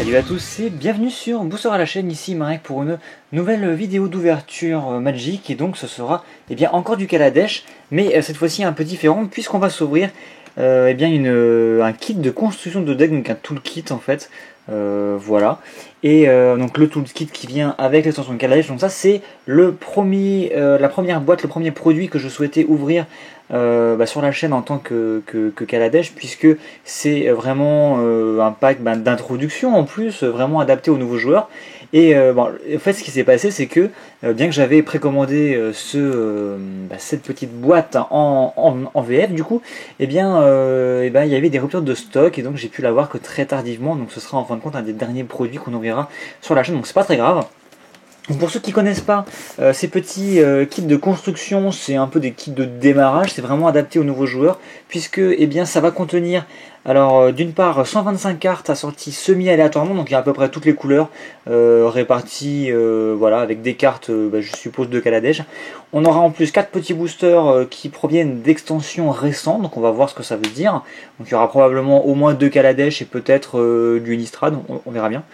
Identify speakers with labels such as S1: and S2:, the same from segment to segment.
S1: Salut à tous et bienvenue sur Booster à la chaîne, ici Marek pour une nouvelle vidéo d'ouverture Magic. Et donc ce sera encore du Kaladesh, mais cette fois-ci un peu différent puisqu'on va s'ouvrir un kit de construction de deck, donc un toolkit en fait. Voilà, et donc le toolkit qui vient avec l'extension Kaladesh. Donc ça c'est la première boîte, le premier produit que je souhaitais ouvrir sur la chaîne en tant que Kaladesh, puisque c'est vraiment un pack d'introduction en plus, vraiment adapté aux nouveaux joueurs. Et en fait ce qui s'est passé c'est que bien que j'avais précommandé cette petite boîte en VF, du coup il y avait des ruptures de stock et donc j'ai pu l'avoir que très tardivement. Donc ce sera en fin de compte un des derniers produits qu'on ouvrira sur la chaîne, donc c'est pas très grave. Donc pour ceux qui ne connaissent pas ces petits kits de construction, c'est un peu des kits de démarrage, c'est vraiment adapté aux nouveaux joueurs, puisque ça va contenir d'une part 125 cartes assorties semi-aléatoirement, donc il y a à peu près toutes les couleurs réparties avec des cartes, je suppose, de Kaladesh. On aura en plus 4 petits boosters qui proviennent d'extensions récentes, donc on va voir ce que ça veut dire. Donc il y aura probablement au moins 2 Kaladesh et peut-être du Innistrad, on verra bien.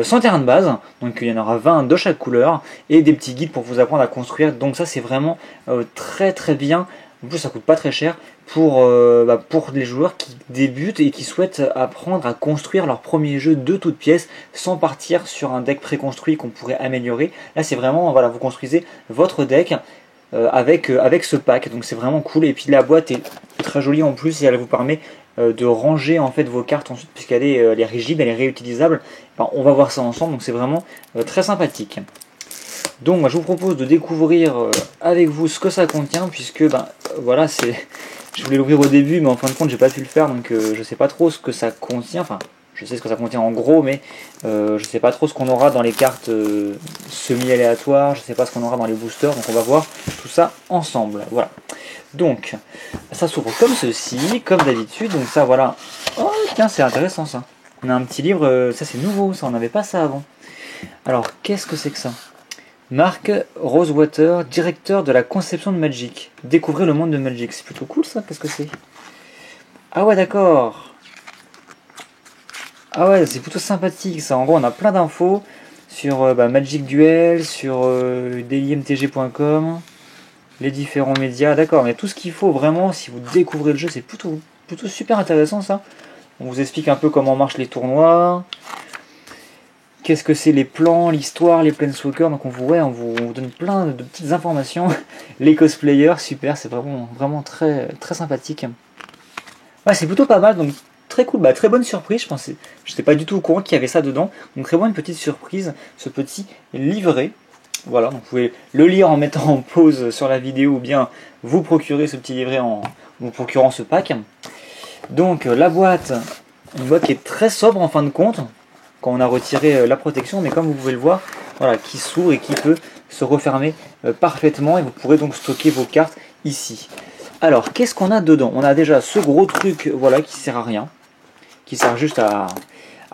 S1: 100 terrains de base, donc il y en aura 20 de chaque couleur, et des petits guides pour vous apprendre à construire. Donc ça c'est vraiment très très bien. En plus ça coûte pas très cher pour les joueurs qui débutent et qui souhaitent apprendre à construire leur premier jeu de toutes pièces sans partir sur un deck préconstruit qu'on pourrait améliorer. Là c'est vraiment, vous construisez votre deck avec ce pack, donc c'est vraiment cool. Et puis la boîte est très jolie en plus et elle vous permet de ranger en fait vos cartes ensuite, puisqu'elle est rigide, elle est réutilisable. On va voir ça ensemble, donc c'est vraiment très sympathique. Donc moi je vous propose de découvrir avec vous ce que ça contient, puisque je voulais l'ouvrir au début mais en fin de compte j'ai pas pu le faire, donc je sais pas trop ce que ça contient. Enfin je sais ce que ça contient en gros, mais je sais pas trop ce qu'on aura dans les cartes semi-aléatoires, je sais pas ce qu'on aura dans les boosters, donc on va voir tout ça ensemble. Voilà. Donc ça s'ouvre comme ceci, comme d'habitude. Donc ça voilà. Oh tiens, c'est intéressant ça. On a un petit livre, ça c'est nouveau, ça on n'avait pas ça avant. Alors qu'est-ce que c'est que ça? Mark Rosewater, directeur de la conception de Magic. Découvrez le monde de Magic. C'est plutôt cool ça, qu'est-ce que c'est? Ah ouais d'accord. Ah ouais, c'est plutôt sympathique ça. En gros on a plein d'infos sur Magic Duel, sur dailymtg.com, les différents médias. D'accord, mais tout ce qu'il faut vraiment si vous découvrez le jeu, c'est plutôt super intéressant ça. On vous explique un peu comment marchent les tournois. Qu'est-ce que c'est les plans, l'histoire, les planeswalkers. Donc on vous donne plein de petites informations. Les cosplayers, super, c'est vraiment très, très sympathique. Ouais, c'est plutôt pas mal, donc très cool, très bonne surprise. Je n'étais pas du tout au courant qu'il y avait ça dedans. Donc très bonne petite surprise, ce petit livret. Voilà, donc vous pouvez le lire en mettant en pause sur la vidéo ou bien vous procurer ce petit livret en vous procurant ce pack. Donc la boîte, une boîte qui est très sobre en fin de compte, quand on a retiré la protection, mais comme vous pouvez le voir, qui s'ouvre et qui peut se refermer parfaitement, et vous pourrez donc stocker vos cartes ici. Alors, qu'est-ce qu'on a dedans? On a déjà ce gros truc, qui sert à rien, qui sert juste à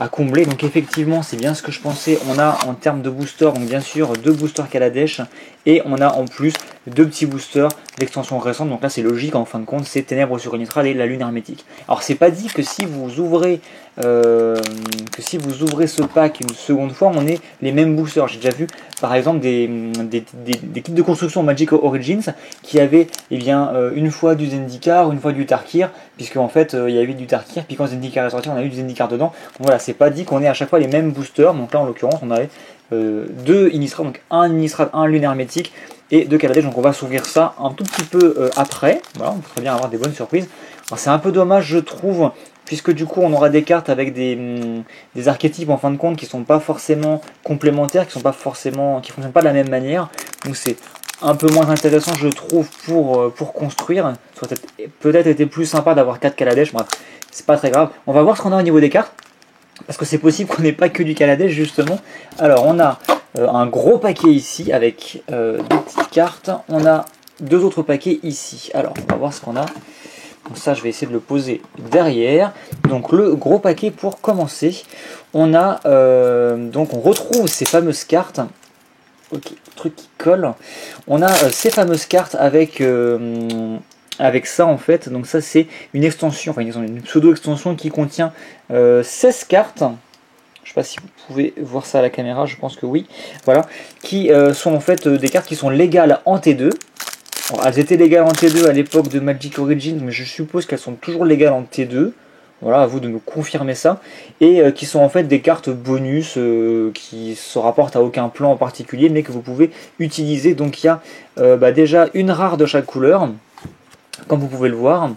S1: combler. Donc effectivement, c'est bien ce que je pensais. On a en termes de booster, donc bien sûr 2 boosters Kaladesh, et on a en plus 2 petits boosters d'extension récente. Donc là c'est logique, en fin de compte c'est Ténèbres sur Innistrad et la Lune Hermétique. Alors c'est pas dit que si vous ouvrez ce pack une seconde fois, on ait les mêmes boosters. J'ai déjà vu par exemple des kits de construction Magic Origins qui avaient une fois du Zendikar, une fois du Tarkir, puisque en fait il y avait du Tarkir, puis quand Zendikar est sorti on a eu du Zendikar dedans. Donc voilà, c'est pas dit qu'on ait à chaque fois les mêmes boosters. Donc là en l'occurrence on avait 2 Innistrad, donc un Innistrad, un Lune Hermétique et 2 Kaladesh. Donc on va s'ouvrir ça un tout petit peu après. Voilà, on peut très bien avoir des bonnes surprises. Alors c'est un peu dommage je trouve, puisque du coup on aura des cartes avec des archétypes en fin de compte qui sont pas forcément complémentaires, qui fonctionnent pas de la même manière. Donc c'est un peu moins intéressant je trouve pour construire. Ça aurait peut-être été plus sympa d'avoir 4 Kaladesh. Bref, c'est pas très grave. On va voir ce qu'on a au niveau des cartes, parce que c'est possible qu'on n'ait pas que du Kaladesh justement. Alors on a un gros paquet ici avec des petites cartes. On a 2 autres paquets ici. Alors on va voir ce qu'on a. Donc ça je vais essayer de le poser derrière. Donc le gros paquet pour commencer. On a donc on retrouve ces fameuses cartes. Ok, truc qui colle. On a ces fameuses cartes avec ça en fait. Donc ça c'est une extension, une pseudo extension qui contient 16 cartes. Je sais pas si vous pouvez voir ça à la caméra, je pense que oui. Voilà, qui sont en fait des cartes qui sont légales en T2. Alors, elles étaient légales en T2 à l'époque de Magic Origins, mais je suppose qu'elles sont toujours légales en T2. Voilà, à vous de me confirmer ça. Et qui sont en fait des cartes bonus qui se rapportent à aucun plan en particulier, mais que vous pouvez utiliser. Donc il y a déjà une rare de chaque couleur, comme vous pouvez le voir,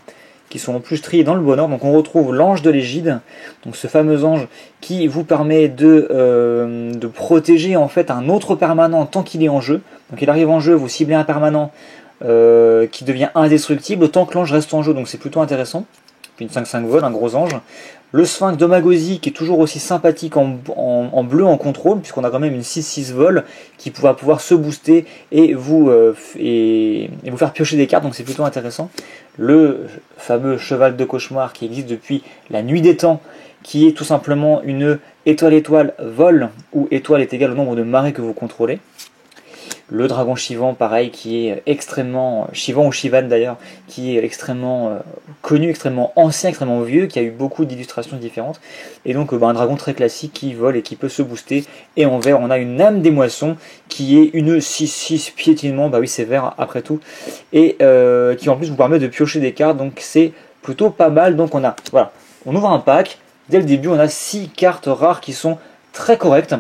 S1: qui sont en plus triés dans le bon ordre. Donc on retrouve l'ange de l'égide, donc ce fameux ange qui vous permet de protéger en fait un autre permanent tant qu'il est en jeu. Donc il arrive en jeu, vous ciblez un permanent qui devient indestructible tant que l'ange reste en jeu, donc c'est plutôt intéressant. Puis une 5-5 vol, un gros ange. Le Sphinx d'Omagosi qui est toujours aussi sympathique en bleu en contrôle, puisqu'on a quand même une 6-6 vol qui va pouvoir se booster et vous faire piocher des cartes, donc c'est plutôt intéressant. Le fameux cheval de cauchemar qui existe depuis la nuit des temps, qui est tout simplement une étoile vol, où étoile est égale au nombre de marées que vous contrôlez. Le dragon Shivan, pareil, qui est extrêmement, Shivan ou Shivan d'ailleurs, qui est extrêmement connu, extrêmement ancien, extrêmement vieux, qui a eu beaucoup d'illustrations différentes. Et donc un dragon très classique qui vole et qui peut se booster. Et en vert, on a une âme des moissons, qui est une 6-6 piétinement, bah oui c'est vert après tout, et qui en plus vous permet de piocher des cartes, donc c'est plutôt pas mal. Donc voilà, on ouvre un pack, dès le début on a 6 cartes rares qui sont très correctes,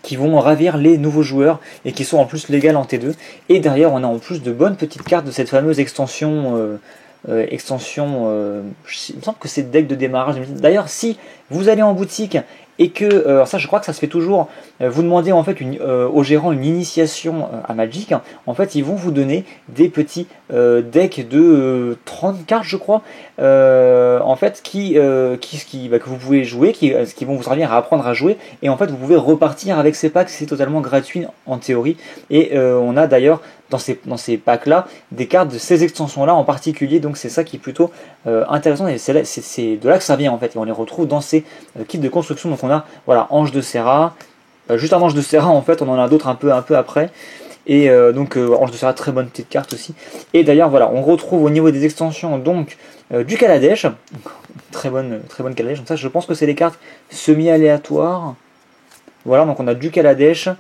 S1: qui vont ravir les nouveaux joueurs et qui sont en plus légales en T2. Et derrière, on a en plus de bonnes petites cartes de cette fameuse extension. Il me semble que c'est le deck de démarrage. D'ailleurs, si vous allez en boutique et que, alors ça je crois que ça se fait toujours, vous demandez en fait au gérant une initiation à Magic, en fait ils vont vous donner des petits decks de 30 cartes je crois, en fait que vous pouvez jouer, qui vont vous servir à apprendre à jouer, et en fait vous pouvez repartir avec ces packs, c'est totalement gratuit en théorie, et on a d'ailleurs dans ces packs là des cartes de ces extensions là en particulier, donc c'est ça qui est plutôt intéressant, et c'est de là que ça vient en fait, et on les retrouve dans ces kits de construction. Donc on a voilà, Ange de Serra, juste avant Ange de Serra en fait on en a d'autres un peu après, et Ange de Serra, très bonne petite carte aussi. Et d'ailleurs voilà, on retrouve au niveau des extensions donc du Kaladesh, très bonne Kaladesh, donc ça je pense que c'est les cartes semi-aléatoires. Voilà, donc on a du Kaladesh,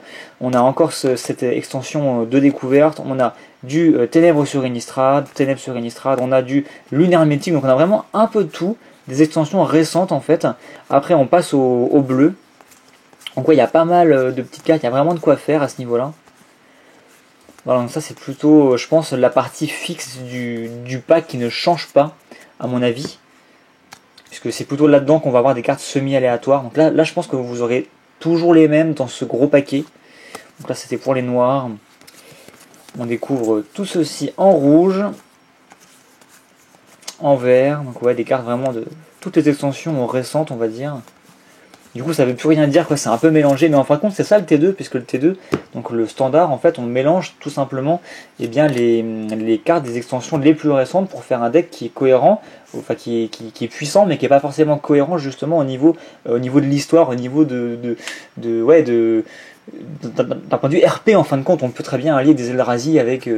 S1: on a encore cette extension de découverte, on a du Ténèbres sur Innistrad, on a du Lunaire Mythique, donc on a vraiment un peu de tout, des extensions récentes en fait. Après on passe au bleu, donc ouais, il y a pas mal de petites cartes, il y a vraiment de quoi faire à ce niveau-là. Voilà, donc ça c'est plutôt, je pense, la partie fixe du pack qui ne change pas, à mon avis, puisque c'est plutôt là-dedans qu'on va avoir des cartes semi-aléatoires. Donc là je pense que vous aurez toujours les mêmes dans ce gros paquet. Donc là c'était pour les noirs. On découvre tout ceci en rouge, en vert, donc ouais, des cartes vraiment de toutes les extensions récentes on va dire. Du coup ça veut plus rien dire, quoi, c'est un peu mélangé, mais en fin de compte c'est ça le T2, puisque le T2, donc le standard, en fait on mélange tout simplement bien, les cartes des extensions les plus récentes pour faire un deck qui est cohérent, enfin qui est puissant, mais qui n'est pas forcément cohérent justement au niveau de l'histoire, au niveau d'un point de vue RP. En fin de compte on peut très bien allier des Eldrazi avec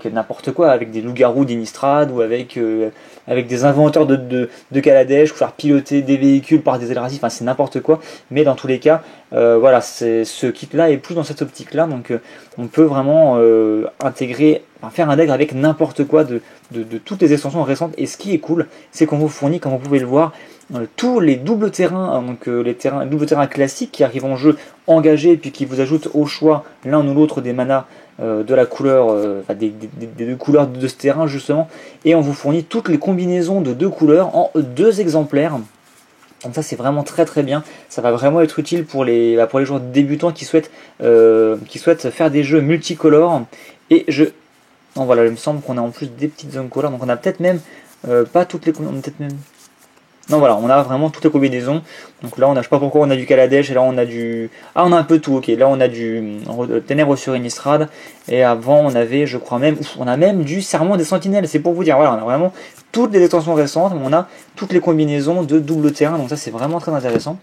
S1: n'importe quoi, avec des loups-garous d'Innistrad, ou avec des inventeurs de Kaladesh, ou faire piloter des véhicules par des Eldrazi, enfin c'est n'importe quoi, mais dans tous les cas, voilà, ce kit-là est plus dans cette optique-là, donc on peut vraiment faire un deck avec n'importe quoi de toutes les extensions récentes. Et ce qui est cool, c'est qu'on vous fournit, comme vous pouvez le voir, tous les doubles terrains, les doubles terrains classiques qui arrivent en jeu engagés, puis qui vous ajoutent au choix l'un ou l'autre des manas de la couleur, des deux couleurs de ce terrain justement, et on vous fournit toutes les combinaisons de deux couleurs en 2 exemplaires. Donc ça c'est vraiment très très bien, ça va vraiment être utile pour les joueurs débutants qui souhaitent faire des jeux multicolores. Et non, voilà, il me semble qu'on a en plus des petites zones couleurs, donc on a peut-être même pas toutes les combinaisons, non voilà, on a vraiment toutes les combinaisons. Donc là on a, je sais pas pourquoi on a du Kaladesh, et là on a du... Ah, on a un peu tout, ok, là on a du Ténèbres sur Innistrad, et avant on avait, je crois même, on a même du Serment des Sentinelles, c'est pour vous dire, voilà, on a vraiment toutes les extensions récentes, mais on a toutes les combinaisons de double terrain, donc ça c'est vraiment très intéressant.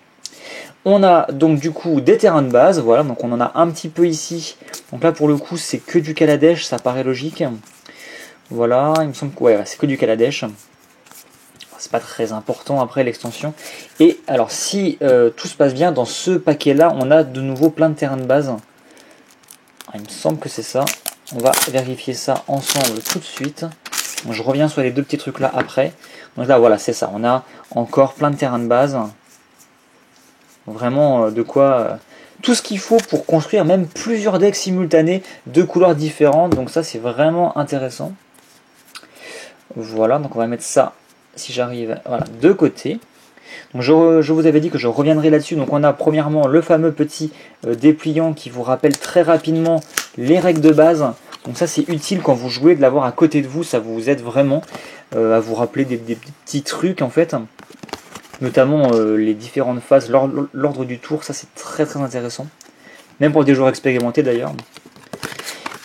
S1: On a donc du coup des terrains de base, voilà, donc on en a un petit peu ici, donc là pour le coup c'est que du Kaladesh, ça paraît logique. Voilà, il me semble que ouais, c'est que du Kaladesh. c'est pas très important après l'extension. Et alors si tout se passe bien, dans ce paquet là on a de nouveau plein de terrains de base. Il me semble que c'est ça. On va vérifier ça ensemble tout de suite. Donc, je reviens sur les deux petits trucs là après. Donc là voilà, c'est ça, on a encore plein de terrains de base. Vraiment de quoi... tout ce qu'il faut pour construire même plusieurs decks simultanés de couleurs différentes. Donc ça c'est vraiment intéressant. Voilà, donc on va mettre ça, si j'arrive, voilà, de côté. Donc je vous avais dit que je reviendrai là-dessus. Donc on a premièrement le fameux petit dépliant qui vous rappelle très rapidement les règles de base. Donc ça c'est utile quand vous jouez de l'avoir à côté de vous, ça vous aide vraiment à vous rappeler des petits trucs en fait. Notamment les différentes phases, l'ordre du tour, ça c'est très intéressant. Même pour des joueurs expérimentés d'ailleurs.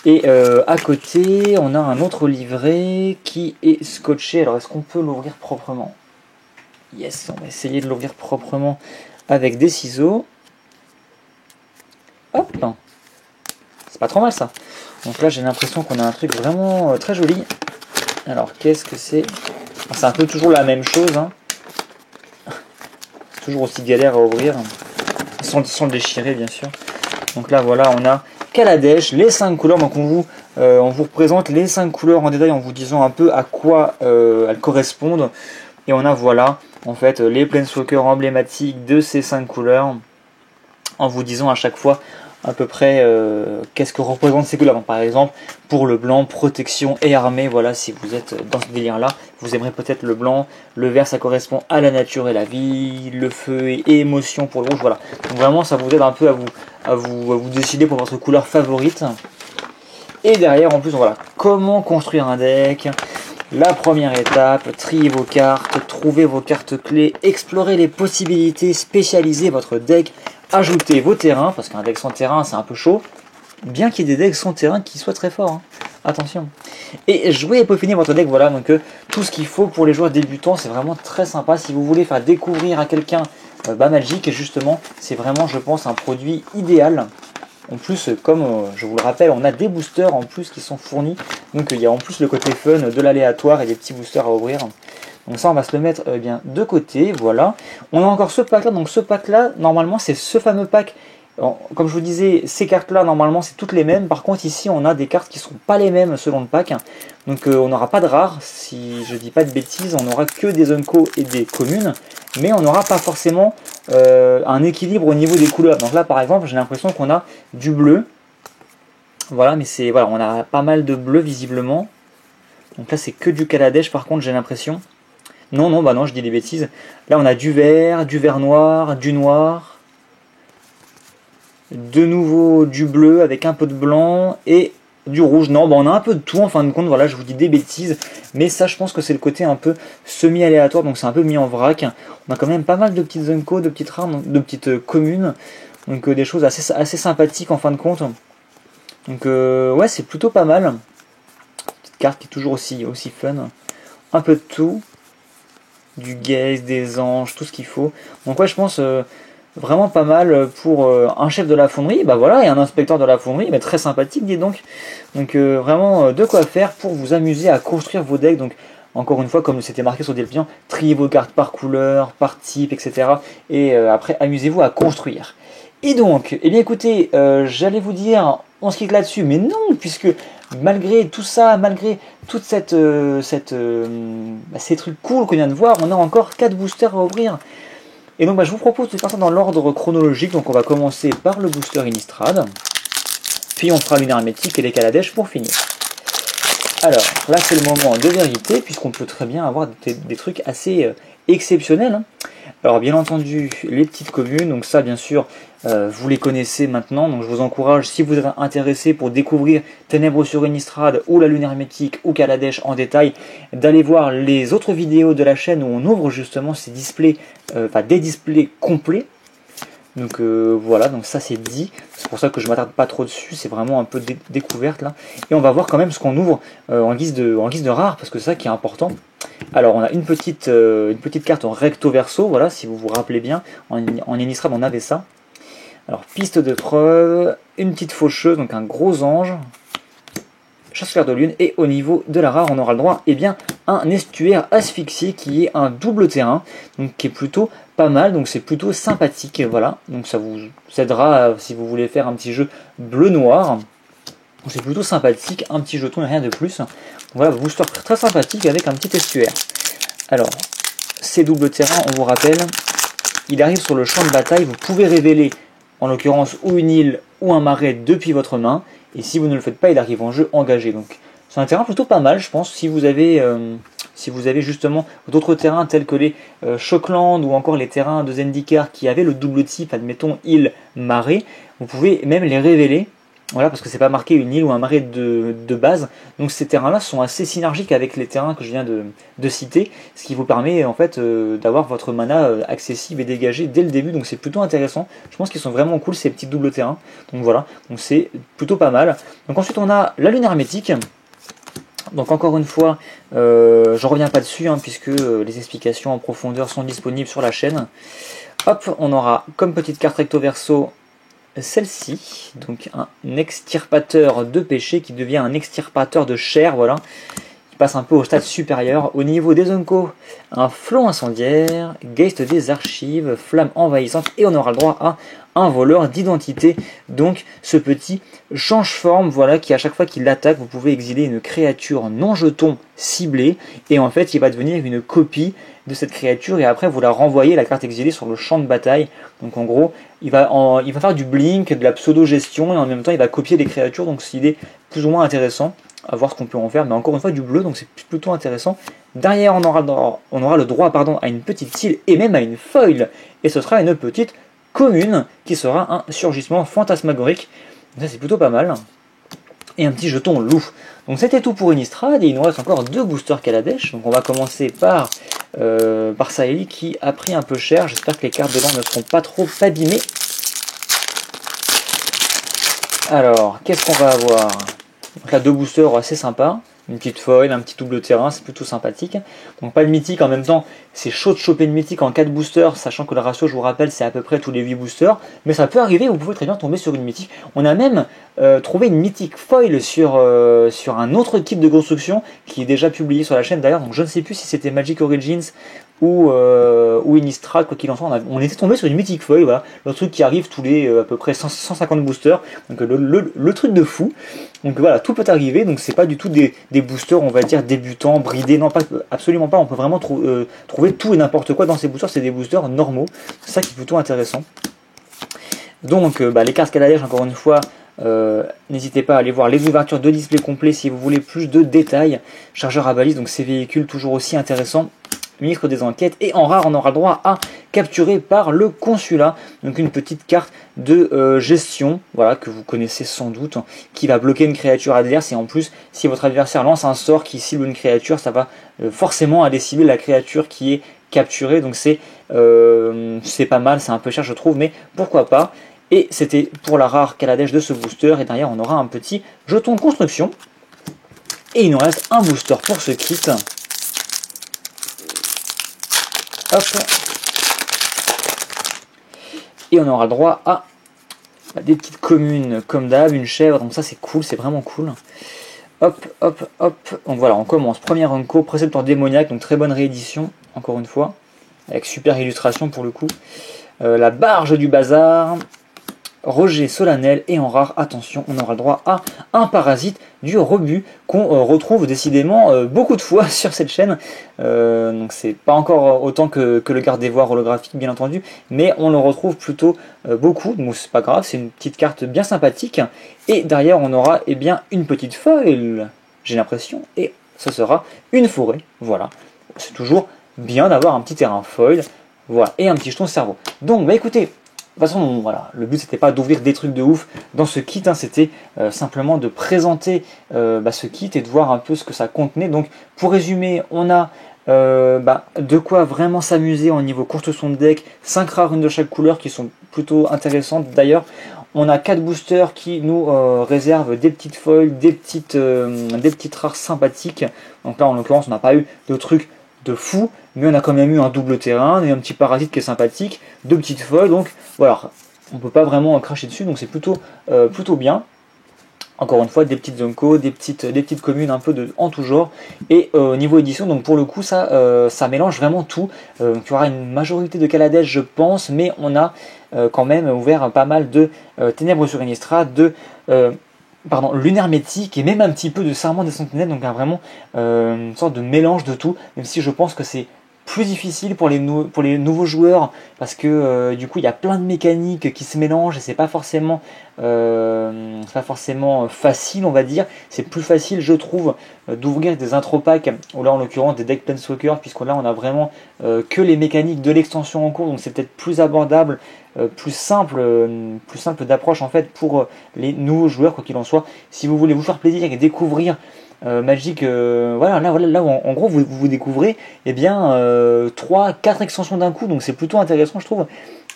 S1: Et à côté, on a un autre livret qui est scotché. Alors est-ce qu'on peut l'ouvrir proprement? Yes, on va essayer de l'ouvrir proprement avec des ciseaux. Hop! C'est pas trop mal ça. Donc là j'ai l'impression qu'on a un truc vraiment très joli. Alors qu'est-ce que c'est? C'est un peu toujours la même chose. Hein. Toujours aussi galère à ouvrir. Sans le déchirer bien sûr. Donc là voilà, on a Kaladesh, les 5 couleurs. Donc on vous représente les 5 couleurs en détail en vous disant un peu à quoi elles correspondent. Et on a voilà, en fait, les Planeswalkers emblématiques de ces 5 couleurs. En vous disant à chaque fois à peu près qu'est-ce que représentent ces couleurs. Donc, par exemple, pour le blanc, protection et armée. Voilà, si vous êtes dans ce délire-là, vous aimerez peut-être le blanc. Le vert, ça correspond à la nature et la vie. Le feu et émotion pour le rouge. Voilà. Donc vraiment, ça vous aide un peu à vous décider pour votre couleur favorite. Et derrière, en plus, voilà, comment construire un deck. La première étape, trier vos cartes, trouver vos cartes clés, explorer les possibilités, spécialiser votre deck, ajouter vos terrains, parce qu'un deck sans terrain c'est un peu chaud, bien qu'il y ait des decks sans terrain qui soient très forts, hein. Attention. Et jouer et peaufiner votre deck, voilà, donc tout ce qu'il faut pour les joueurs débutants, c'est vraiment très sympa. Si vous voulez faire découvrir à quelqu'un Magic, justement, c'est vraiment, je pense, un produit idéal. En plus, comme je vous le rappelle, on a des boosters en plus qui sont fournis. Donc il y a en plus le côté fun de l'aléatoire et des petits boosters à ouvrir. Donc ça, on va se le mettre bien de côté. Voilà. On a encore ce pack là. Donc ce pack là, normalement, c'est ce fameux pack. Alors, comme je vous disais, ces cartes là, normalement, c'est toutes les mêmes. Par contre, ici, on a des cartes qui ne sont pas les mêmes selon le pack. Donc on n'aura pas de rares, si je dis pas de bêtises. On n'aura que des Unco et des communes. Mais on n'aura pas forcément un équilibre au niveau des couleurs. Donc là, par exemple, j'ai l'impression qu'on a du bleu. Voilà, mais c'est voilà, on a pas mal de bleu visiblement. Donc là, c'est que du Kaladesh, par contre, j'ai l'impression. Non, bah non, je dis des bêtises. Là, on a du vert noir, du noir. De nouveau du bleu avec un peu de blanc et du rouge. Non, bah on a un peu de tout en fin de compte. Voilà, je vous dis des bêtises. Mais ça, je pense que c'est le côté un peu semi-aléatoire. Donc c'est un peu mis en vrac. On a quand même pas mal de petites Unco, de petites rares, de petites communes. Donc des choses assez sympathiques en fin de compte. Donc ouais, c'est plutôt pas mal. Petite carte qui est toujours aussi fun. Un peu de tout. Du gaze, des anges, tout ce qu'il faut. Donc ouais, je pense... vraiment pas mal pour un chef de la fonderie, bah voilà, et un inspecteur de la fonderie, mais très sympathique, dis donc. Donc vraiment de quoi faire pour vous amuser à construire vos decks. Donc encore une fois, comme c'était marqué sur Delpian, triez vos cartes par couleur, par type, etc. Et après, amusez-vous à construire. Et donc, eh bien écoutez, j'allais vous dire, on se quitte là-dessus, mais non, puisque malgré tout ça, malgré toute ces trucs cool qu'on vient de voir, on a encore 4 boosters à ouvrir. Et donc je vous propose de faire ça dans l'ordre chronologique. Donc on va commencer par le booster Innistrad. Puis on fera l'une hermétique et les Kaladesh pour finir. Alors là c'est le moment de vérité, puisqu'on peut très bien avoir des trucs assez exceptionnels. Hein. Alors bien entendu les petites communes, donc ça bien sûr vous les connaissez maintenant. Donc je vous encourage, si vous êtes intéressé pour découvrir Ténèbres sur Innistrad ou la Lune hermétique ou Kaladesh en détail, d'aller voir les autres vidéos de la chaîne où on ouvre justement ces displays, des displays complets. Donc voilà, donc ça c'est dit. C'est pour ça que je ne m'attarde pas trop dessus, c'est vraiment un peu découverte là. Et on va voir quand même ce qu'on ouvre en guise de rare, parce que c'est ça qui est important. Alors on a une petite carte en recto verso, voilà, si vous vous rappelez bien, en Innistrad on avait ça. Alors piste de preuve, une petite faucheuse, donc un gros ange, chasse-clair de lune. Et au niveau de la rare, on aura le droit eh bien, à un estuaire asphyxié qui est un double terrain, donc qui est plutôt pas mal, donc c'est plutôt sympathique. Voilà, donc ça vous aidera si vous voulez faire un petit jeu bleu-noir. C'est plutôt sympathique, un petit jeton et rien de plus. Voilà, booster très sympathique avec un petit estuaire. Alors, ces doubles terrains, on vous rappelle, il arrive sur le champ de bataille, vous pouvez révéler en l'occurrence ou une île ou un marais depuis votre main, et si vous ne le faites pas, il arrive en jeu engagé. Donc c'est un terrain plutôt pas mal, je pense, si vous avez justement d'autres terrains tels que les Shockland ou encore les terrains de Zendikar qui avaient le double type, admettons île, marais, vous pouvez même les révéler. Voilà, parce que c'est pas marqué une île ou un marais de base. Donc ces terrains-là sont assez synergiques avec les terrains que je viens de citer, ce qui vous permet en fait d'avoir votre mana accessible et dégagé dès le début. Donc c'est plutôt intéressant. Je pense qu'ils sont vraiment cool ces petits doubles terrains. Donc voilà, donc c'est plutôt pas mal. Donc ensuite on a la lune hermétique. Donc encore une fois, je reviens pas dessus puisque les explications en profondeur sont disponibles sur la chaîne. Hop, on aura comme petite carte recto verso celle-ci, donc un extirpateur de péché qui devient un extirpateur de chair, voilà, qui passe un peu au stade supérieur. Au niveau des Unco, un flot incendiaire, Geist des archives, flamme envahissante, et on aura le droit à un voleur d'identité, donc ce petit change-forme, voilà, qui à chaque fois qu'il attaque, vous pouvez exiler une créature non jeton ciblée, et en fait il va devenir une copie de cette créature, et après vous la renvoyez la carte exilée sur le champ de bataille. Donc en gros, il va faire du blink, de la pseudo-gestion, et en même temps il va copier les créatures, donc c'est idée plus ou moins intéressant, à voir ce qu'on peut en faire, mais encore une fois du bleu, donc c'est plutôt intéressant. Derrière on aura le droit à une petite île, et même à une foil, et ce sera une petite commune, qui sera un surgissement fantasmagorique, ça c'est plutôt pas mal. Et un petit jeton loup. Donc c'était tout pour Innistrad, et il nous reste encore 2 boosters Kaladesh. Donc on va commencer par Saeli qui a pris un peu cher. J'espère que les cartes dedans ne seront pas trop abîmées. Alors, qu'est-ce qu'on va avoir? Donc là, 2 boosters assez sympas. Une petite foil, un petit double terrain, c'est plutôt sympathique. Donc pas de mythique en même temps, c'est chaud de choper une mythique en 4 boosters, sachant que le ratio, je vous rappelle, c'est à peu près tous les 8 boosters. Mais ça peut arriver, vous pouvez très bien tomber sur une mythique. On a même trouvé une mythique foil sur un autre kit de construction qui est déjà publié sur la chaîne d'ailleurs. Donc je ne sais plus si c'était Magic Origins ou Innistrad, quoi qu'il en soit, on était tombé sur une mythique foil, voilà, le truc qui arrive tous les à peu près 150 boosters, donc le truc de fou. Donc voilà, tout peut arriver, donc c'est pas du tout des boosters, on va dire, débutants, bridés, non, pas, absolument pas, on peut vraiment trouver tout et n'importe quoi dans ces boosters, c'est des boosters normaux, c'est ça qui est plutôt intéressant. Donc les cartes Kaladesh, encore une fois, n'hésitez pas à aller voir les ouvertures de display complet si vous voulez plus de détails. Chargeur à balise, donc ces véhicules toujours aussi intéressants. Ministre des enquêtes, et en rare on aura le droit à capturer par le consulat, donc une petite carte de gestion, voilà, que vous connaissez sans doute, qui va bloquer une créature adverse, et en plus si votre adversaire lance un sort qui cible une créature, ça va forcément aller cibler la créature qui est capturée, donc c'est pas mal, c'est un peu cher je trouve, mais pourquoi pas. Et c'était pour la rare Kaladesh de ce booster, et derrière on aura un petit jeton de construction, et il nous reste un booster pour ce kit. Hop. Et on aura le droit à des petites communes comme d'hab, une chèvre, donc ça c'est cool, c'est vraiment cool. Hop, hop, hop. Donc voilà, on commence. Premier Unco, précepteur démoniaque, donc très bonne réédition, encore une fois, avec super illustration pour le coup. La barge du bazar, rejet solennel, et en rare, attention, on aura le droit à un parasite du rebut qu'on retrouve décidément beaucoup de fois sur cette chaîne. Donc c'est pas encore autant que le garde des voirs holographique bien entendu, mais on le retrouve plutôt beaucoup, donc c'est pas grave, c'est une petite carte bien sympathique. Et derrière on aura bien une petite foil, j'ai l'impression, et ce sera une forêt. Voilà, c'est toujours bien d'avoir un petit terrain foil, voilà, et un petit jeton cerveau. Donc écoutez, de toute façon, voilà, le but c'était pas d'ouvrir des trucs de ouf dans ce kit, c'était simplement de présenter ce kit et de voir un peu ce que ça contenait. Donc pour résumer, on a de quoi vraiment s'amuser au niveau construction de deck, 5 rares, une de chaque couleur qui sont plutôt intéressantes d'ailleurs. On a 4 boosters qui nous réservent des petites foils, des petites rares sympathiques. Donc là en l'occurrence on n'a pas eu de trucs de fou, mais on a quand même eu un double terrain et un petit parasite qui est sympathique, 2 petites foils, donc voilà, on peut pas vraiment cracher dessus, donc c'est plutôt bien. Encore une fois, des petites zones des petites communes un peu en tout genre. Et niveau édition, donc pour le coup, ça mélange vraiment tout. Donc il y aura une majorité de Kaladesh, je pense, mais on a quand même ouvert pas mal de Ténèbres sur Innistrad, de Lunaire Hermétique et même un petit peu de Serment des Sentinelles. Donc vraiment une sorte de mélange de tout, même si je pense que c'est plus difficile pour les nouveaux joueurs parce que du coup il y a plein de mécaniques qui se mélangent et c'est pas forcément facile, on va dire. C'est plus facile, je trouve, d'ouvrir des intro packs, ou là en l'occurrence des decks Planeswalker, puisque là on a vraiment que les mécaniques de l'extension en cours, donc c'est peut-être plus abordable, plus simple d'approche en fait pour les nouveaux joueurs, quoi qu'il en soit. Si vous voulez vous faire plaisir et découvrir Magic, voilà, là où en gros vous découvrez bien 3-4 extensions d'un coup, donc c'est plutôt intéressant, je trouve.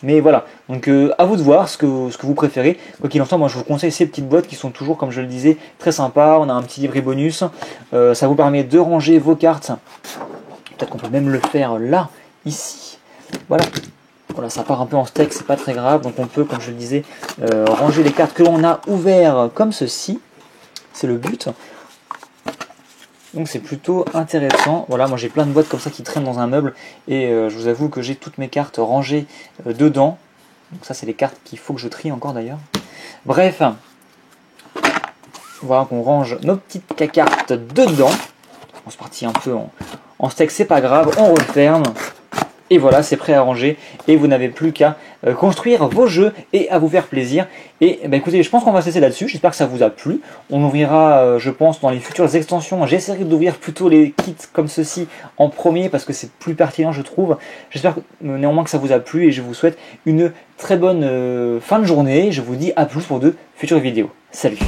S1: Mais voilà, donc à vous de voir ce que vous préférez. Quoi qu'il en soit, moi je vous conseille ces petites boîtes qui sont toujours, comme je le disais, très sympas. On a un petit livret bonus, ça vous permet de ranger vos cartes. Peut-être qu'on peut même le faire là, ici. Voilà. Voilà, ça part un peu en steak, c'est pas très grave. Donc on peut, comme je le disais, ranger les cartes que l'on a ouvertes comme ceci. C'est le but. Donc c'est plutôt intéressant. Voilà, moi j'ai plein de boîtes comme ça qui traînent dans un meuble et je vous avoue que j'ai toutes mes cartes rangées dedans. Donc ça c'est les cartes qu'il faut que je trie encore d'ailleurs. Bref, voilà qu'on range nos petites cartes dedans. On se partit un peu en steak, c'est pas grave, on referme. Et voilà, c'est prêt à ranger et vous n'avez plus qu'à construire vos jeux et à vous faire plaisir. Et écoutez, je pense qu'on va se laisser là-dessus. J'espère que ça vous a plu. On ouvrira, je pense, dans les futures extensions. J'essaierai d'ouvrir plutôt les kits comme ceci en premier parce que c'est plus pertinent, je trouve. J'espère néanmoins que ça vous a plu et je vous souhaite une très bonne fin de journée. Je vous dis à plus pour de futures vidéos. Salut!